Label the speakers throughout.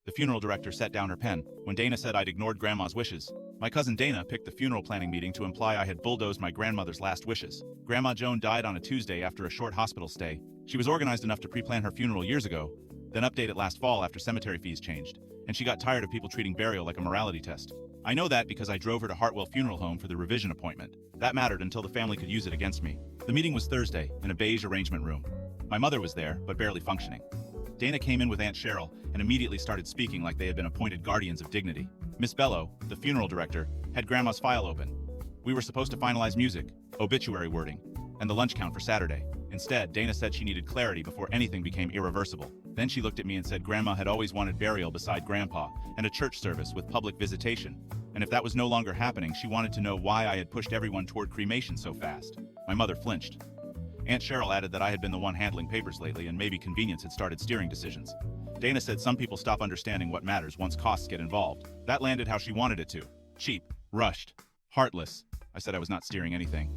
Speaker 1: The funeral director set down her pen when Dana said I'd ignored Grandma's wishes. My cousin Dana picked the funeral planning meeting to imply I had bulldozed my grandmother's last wishes. Grandma Joan died on a Tuesday after a short hospital stay. She was organized enough to pre-plan her funeral years ago, then update it last fall after cemetery fees changed, and she got tired of people treating burial like a morality test. I know that because I drove her to Hartwell Funeral Home for the revision appointment. That mattered until the family could use it against me. The meeting was Thursday, in a beige arrangement room. My mother was there, but barely functioning. Dana came in with Aunt Cheryl and immediately started speaking like they had been appointed guardians of dignity. Miss Bello, the funeral director, had Grandma's file open. We were supposed to finalize music, obituary wording, and the lunch count for Saturday. Instead, Dana said she needed clarity before anything became irreversible. Then she looked at me and said Grandma had always wanted burial beside Grandpa and a church service with public visitation. And if that was no longer happening, she wanted to know why I had pushed everyone toward cremation so fast. My mother flinched. Aunt Cheryl added that I had been the one handling papers lately and maybe convenience had started steering decisions. Dana said some people stop understanding what matters once costs get involved. That landed how she wanted it to. Cheap, rushed, heartless. I said I was not steering anything.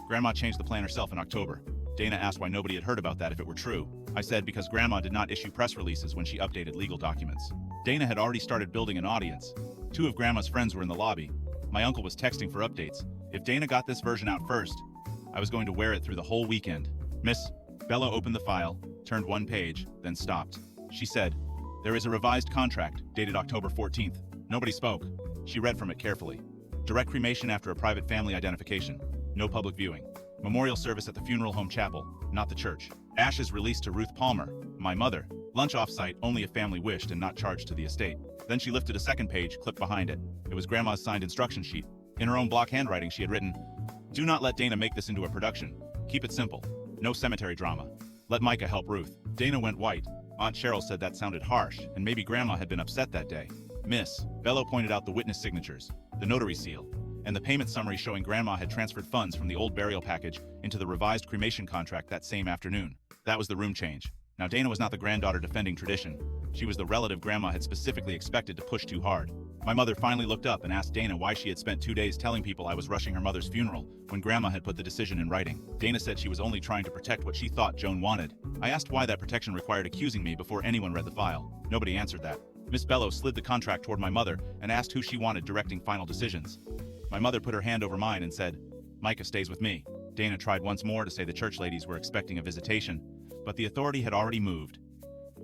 Speaker 1: Grandma changed the plan herself in October. Dana asked why nobody had heard about that if it were true. I said because Grandma did not issue press releases when she updated legal documents. Dana had already started building an audience. 2 of Grandma's friends were in the lobby. My uncle was texting for updates. If Dana got this version out first, I was going to wear it through the whole weekend. Miss Bello opened the file, turned one page, then stopped. She said, "There is a revised contract, dated October 14th. Nobody spoke. She read from it carefully. Direct cremation after a private family identification. No public viewing. Memorial service at the funeral home chapel, not the church. Ashes released to Ruth Palmer, my mother. Lunch off-site only if family wished and not charged to the estate." Then she lifted a second page, clipped behind it. It was Grandma's signed instruction sheet. In her own block handwriting, she had written, "Do not let Dana make this into a production. Keep it simple. No cemetery drama. Let Micah help Ruth." Dana went white. Aunt Cheryl said that sounded harsh, and maybe Grandma had been upset that day. Miss Bello pointed out the witness signatures, the notary seal, and the payment summary showing Grandma had transferred funds from the old burial package into the revised cremation contract that same afternoon. That was the room change. Now Dana was not the granddaughter defending tradition. She was the relative Grandma had specifically expected to push too hard. My mother finally looked up and asked Dana why she had spent 2 days telling people I was rushing her mother's funeral when Grandma had put the decision in writing. Dana said she was only trying to protect what she thought Joan wanted. I asked why that protection required accusing me before anyone read the file. Nobody answered that. Miss Bello slid the contract toward my mother and asked who she wanted directing final decisions. My mother put her hand over mine and said, "Micah stays with me." Dana tried once more to say the church ladies were expecting a visitation, but the authority had already moved.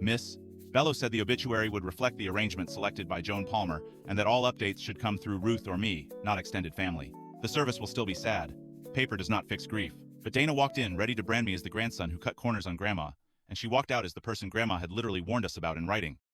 Speaker 1: Miss Bello said the obituary would reflect the arrangement selected by Joan Palmer and that all updates should come through Ruth or me, not extended family. The service will still be sad. Paper does not fix grief. But Dana walked in, ready to brand me as the grandson who cut corners on Grandma, and she walked out as the person Grandma had literally warned us about in writing.